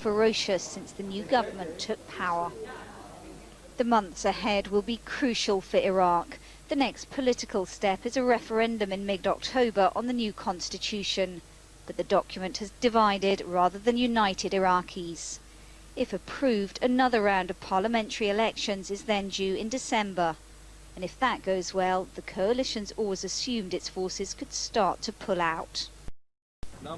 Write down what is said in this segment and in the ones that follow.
ferocious since the new government took power. The months ahead will be crucial for Iraq. The next political step is a referendum in mid-October on the new constitution. But the document has divided rather than united Iraqis. If approved, another round of parliamentary elections is then due in December. And if that goes well, the coalition's always assumed its forces could start to pull out.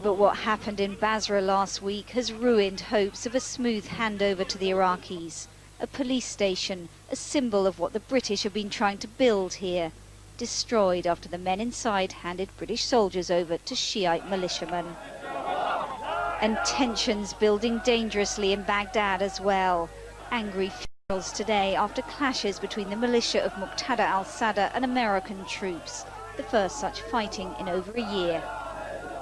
But what happened in Basra last week has ruined hopes of a smooth handover to the Iraqis. A police station, a symbol of what the British have been trying to build here, destroyed after the men inside handed British soldiers over to Shiite militiamen. And tensions building dangerously in Baghdad as well. Angry funerals today after clashes between the militia of Muqtada al-Sadr and American troops, the first such fighting in over a year.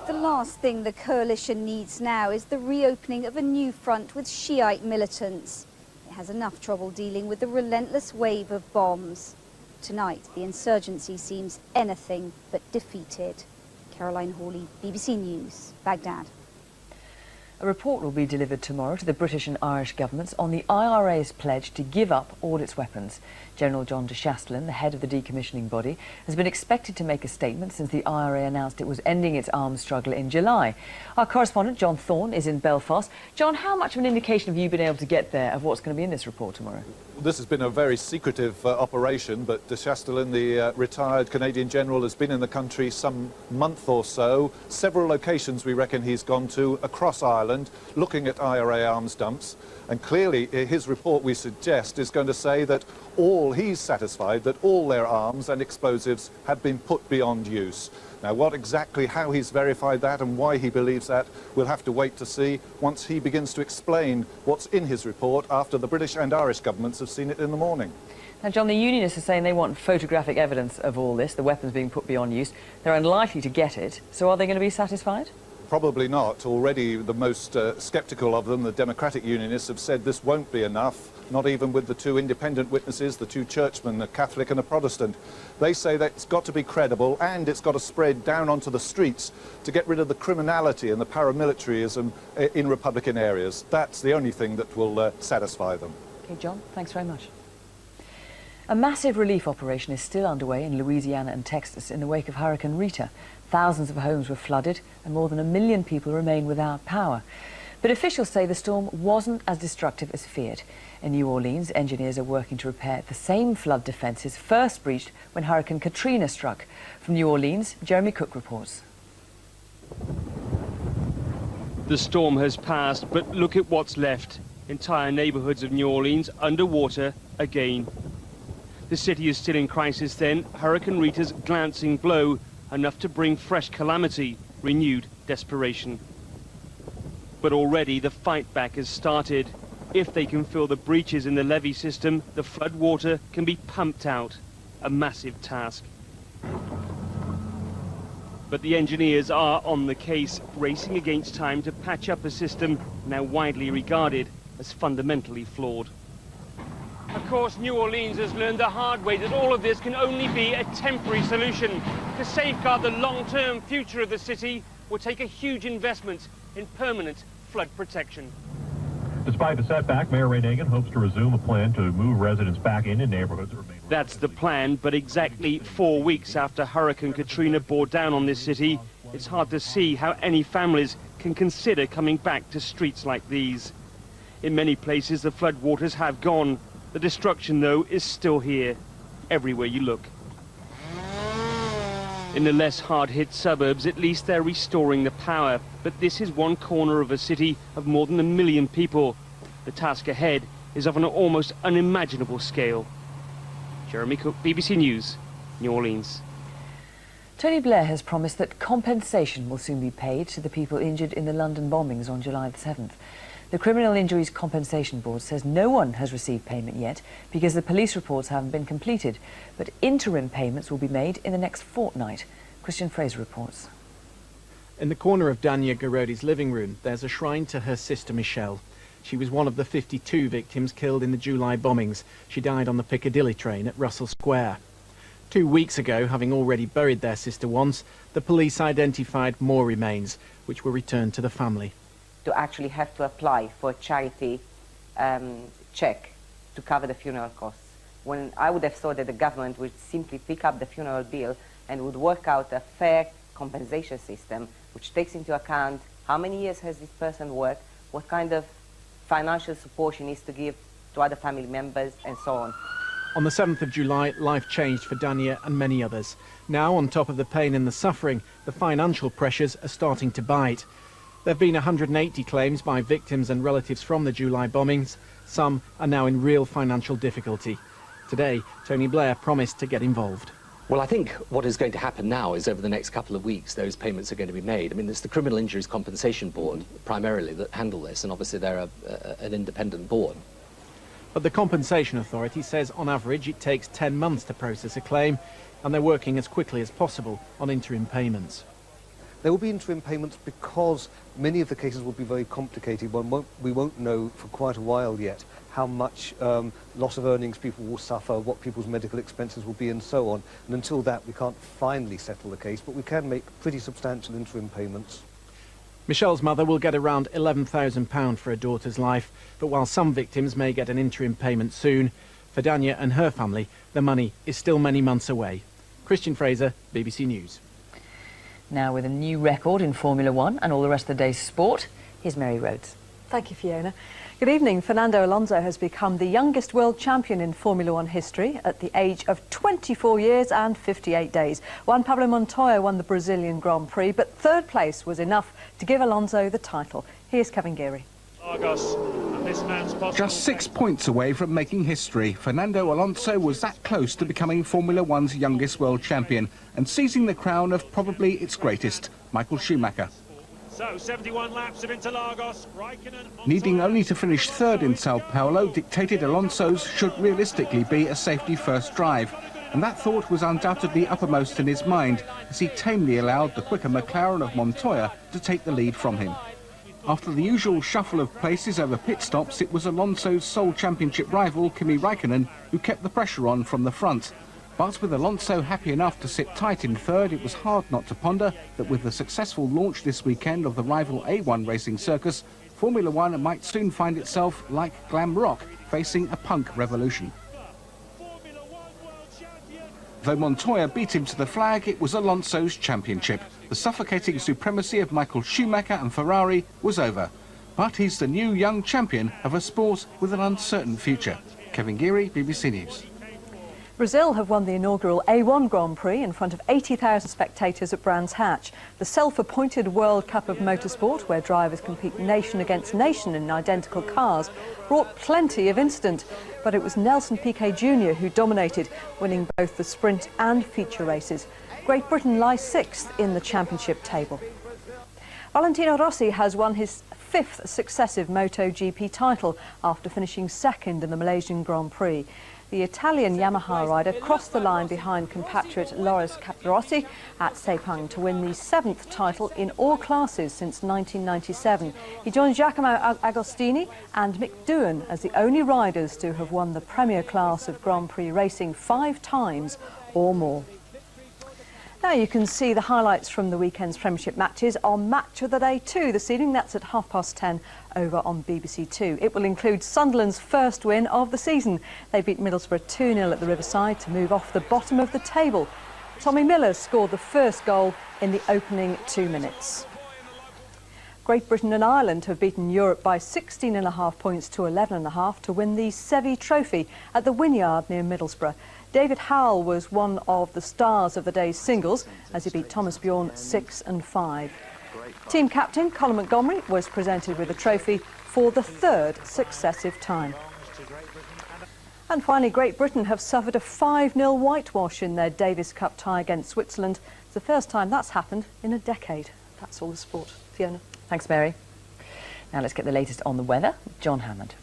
The last thing the coalition needs now is the reopening of a new front with Shiite militants. It has enough trouble dealing with the relentless wave of bombs. Tonight, the insurgency seems anything but defeated. Caroline Hawley, BBC News, Baghdad. A report will be delivered tomorrow to the British and Irish governments on the IRA's pledge to give up all its weapons. General John de Chastelain, the head of the decommissioning body, has been expected to make a statement since the IRA announced it was ending its arms struggle in July. Our correspondent, John Thorne, is in Belfast. John, how much of an indication have you been able to get there of what's going to be in this report tomorrow? This has been a very secretive operation, but de Chastelain, the retired Canadian general, has been in the country some month or so. Several locations we reckon he's gone to across Ireland, looking at IRA arms dumps. And clearly his report, we suggest, is going to say that he's satisfied that all their arms and explosives have been put beyond use. Now, how he's verified that and why he believes that, we'll have to wait to see once he begins to explain what's in his report after the British and Irish governments have seen it in the morning. Now, John, the Unionists are saying they want photographic evidence of all this, the weapons being put beyond use. They're unlikely to get it, so are they going to be satisfied? Probably not. Already the most sceptical of them, the Democratic Unionists, have said this won't be enough, not even with the two independent witnesses, the two churchmen, a Catholic and a Protestant. They say that it's got to be credible and it's got to spread down onto the streets to get rid of the criminality and the paramilitarism in Republican areas. That's the only thing that will satisfy them. OK, John, thanks very much. A massive relief operation is still underway in Louisiana and Texas in the wake of Hurricane Rita. Thousands of homes were flooded and more than 1 million people remain without power. But officials say the storm wasn't as destructive as feared. In New Orleans, engineers are working to repair the same flood defences first breached when Hurricane Katrina struck. From New Orleans, Jeremy Cook reports. The storm has passed, but look at what's left. Entire neighbourhoods of New Orleans underwater again. The city is still in crisis then. Hurricane Rita's glancing blow, enough to bring fresh calamity, renewed desperation. But already the fight back has started. If they can fill the breaches in the levee system, the flood water can be pumped out. A massive task. But the engineers are on the case, racing against time to patch up a system now widely regarded as fundamentally flawed. Of course, New Orleans has learned the hard way that all of this can only be a temporary solution. To safeguard the long-term future of the city will take a huge investment in permanent flood protection. Despite the setback, Mayor Ray Nagin hopes to resume a plan to move residents back into neighborhoods that remain. That's the plan, but exactly 4 weeks after Hurricane Katrina bore down on this city, it's hard to see how any families can consider coming back to streets like these. In many places, the floodwaters have gone. The destruction, though, is still here, everywhere you look. In the less hard-hit suburbs, at least they're restoring the power. But this is one corner of a city of more than 1 million people. The task ahead is of an almost unimaginable scale. Jeremy Cook, BBC News, New Orleans. Tony Blair has promised that compensation will soon be paid to the people injured in the London bombings on July the 7th. The Criminal Injuries Compensation Board says no one has received payment yet because the police reports haven't been completed, but interim payments will be made in the next fortnight. Christian Fraser reports. In the corner of Dania Garodi's living room, there's a shrine to her sister Michelle. She was one of the 52 victims killed in the July bombings. She died on the Piccadilly train at Russell Square. 2 weeks ago, having already buried their sister once, the police identified more remains, which were returned to the family. to actually have to apply for a charity check to cover the funeral costs. When I would have thought that the government would simply pick up the funeral bill and would work out a fair compensation system which takes into account how many years has this person worked, what kind of financial support she needs to give to other family members, and so on. On the 7th of July, life changed for Dania and many others. Now, on top of the pain and the suffering, the financial pressures are starting to bite. There have been 180 claims by victims and relatives from the July bombings. Some are now in real financial difficulty. Today, Tony Blair promised to get involved. Well, I think what is going to happen now is over the next couple of weeks, those payments are going to be made. I mean, it's the Criminal Injuries Compensation Board, primarily, that handle this, and obviously they're an independent board. But the Compensation Authority says on average it takes 10 months to process a claim, and they're working as quickly as possible on interim payments. There will be interim payments because many of the cases will be very complicated. We won't know for quite a while yet how much loss of earnings people will suffer, what people's medical expenses will be, and so on. And until that, we can't finally settle the case, but we can make pretty substantial interim payments. Michelle's mother will get around £11,000 for her daughter's life, but while some victims may get an interim payment soon, for Dania and her family, the money is still many months away. Christian Fraser, BBC News. Now, with a new record in Formula One and all the rest of the day's sport, here's Mary Rhodes. Thank you, Fiona. Good evening. Fernando Alonso has become the youngest world champion in Formula One history at the age of 24 years and 58 days. Juan Pablo Montoya won the Brazilian Grand Prix, but third place was enough to give Alonso the title. Here's Kevin Geary. Just 6 points away from making history, Fernando Alonso was that close to becoming Formula One's youngest world champion and seizing the crown of probably its greatest, Michael Schumacher. So, 71 laps of Interlagos. Needing only to finish third in Sao Paulo dictated Alonso's should realistically be a safety-first drive, and that thought was undoubtedly uppermost in his mind as he tamely allowed the quicker McLaren of Montoya to take the lead from him. After the usual shuffle of places over pit stops, it was Alonso's sole championship rival, Kimi Raikkonen, who kept the pressure on from the front. But with Alonso happy enough to sit tight in third, it was hard not to ponder that with the successful launch this weekend of the rival A1 racing circus, Formula One might soon find itself, like glam rock, facing a punk revolution. Though Montoya beat him to the flag, it was Alonso's championship. The suffocating supremacy of Michael Schumacher and Ferrari was over. But he's the new young champion of a sport with an uncertain future. Kevin Geary, BBC News. Brazil have won the inaugural A1 Grand Prix in front of 80,000 spectators at Brands Hatch. The self-appointed World Cup of Motorsport, where drivers compete nation against nation in identical cars, brought plenty of incident. But it was Nelson Piquet Jr. who dominated, winning both the sprint and feature races. Great Britain lies sixth in the championship table. Valentino Rossi has won his fifth successive MotoGP title after finishing second in the Malaysian Grand Prix. The Italian Yamaha rider crossed the line behind compatriot Loris Capirossi at Sepang to win the seventh title in all classes since 1997. He joined Giacomo Agostini and Mick Doohan as the only riders to have won the premier class of Grand Prix racing 5 times or more. Now you can see the highlights from the weekend's Premiership matches on Match of the Day 2 this evening. That's at 10:30 over on BBC 2. It will include Sunderland's first win of the season. They beat Middlesbrough 2-0 at the Riverside to move off the bottom of the table. Tommy Miller scored the first goal in the opening 2 minutes. Great Britain and Ireland have beaten Europe by 16.5 points to 11.5 to win the Seve Trophy at the Wynyard near Middlesbrough. David Howell was one of the stars of the day's singles as he beat Thomas Bjorn 6-5. Team captain Colin Montgomery was presented with a trophy for the third successive time. And finally, Great Britain have suffered a 5-0 whitewash in their Davis Cup tie against Switzerland. It's the first time that's happened in a decade. That's all the sport. Fiona. Thanks, Mary. Now let's get the latest on the weather. John Hammond.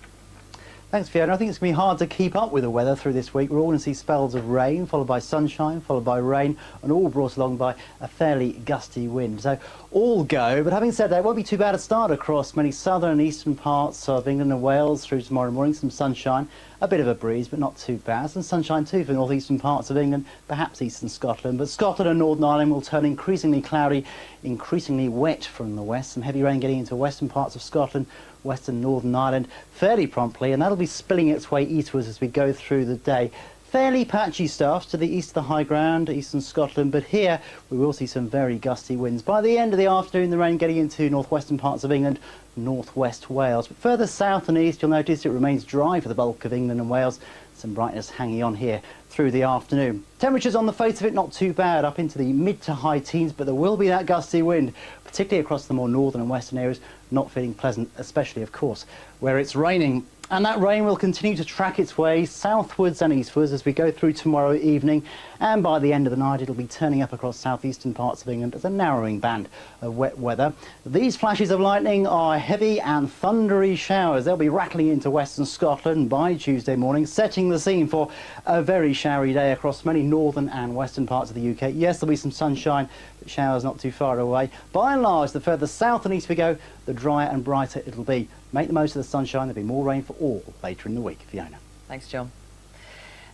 Thanks, Fiona. I think it's going to be hard to keep up with the weather through this week. We're all going to see spells of rain, followed by sunshine, followed by rain, and all brought along by a fairly gusty wind. So all go. But having said that, it won't be too bad a start across many southern and eastern parts of England and Wales through tomorrow morning. Some sunshine, a bit of a breeze, but not too bad. Some sunshine too for northeastern parts of England, perhaps eastern Scotland. But Scotland and Northern Ireland will turn increasingly cloudy, increasingly wet from the west. Some heavy rain getting into western parts of Scotland, western Northern Ireland fairly promptly, and that'll be spilling its way eastwards as we go through the day. Fairly patchy stuff to the east of the high ground, eastern Scotland, but here we will see some very gusty winds. By the end of the afternoon, the rain getting into northwestern parts of England, northwest Wales. But further south and east, you'll notice it remains dry for the bulk of England and Wales. Some brightness hanging on here through the afternoon. Temperatures on the face of it not too bad, up into the mid to high teens, but there will be that gusty wind, particularly across the more northern and western areas, not feeling pleasant, especially, of course, where it's raining. And that rain will continue to track its way southwards and eastwards as we go through tomorrow evening, and by the end of the night it'll be turning up across southeastern parts of England as a narrowing band of wet weather. These flashes of lightning are heavy and thundery showers. They'll be rattling into western Scotland by Tuesday morning, setting the scene for a very showery day across many northern and western parts of the UK. Yes, there'll be some sunshine, but showers not too far away. By and large, the further south and east we go, the drier and brighter it'll be. Make the most of the sunshine. There'll be more rain for all later in the week. Fiona. Thanks, John.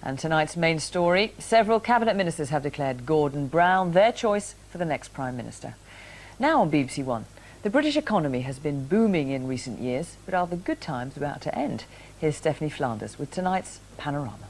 And tonight's main story, several cabinet ministers have declared Gordon Brown their choice for the next Prime Minister. Now on BBC One, the British economy has been booming in recent years, but are the good times about to end? Here's Stephanie Flanders with tonight's Panorama.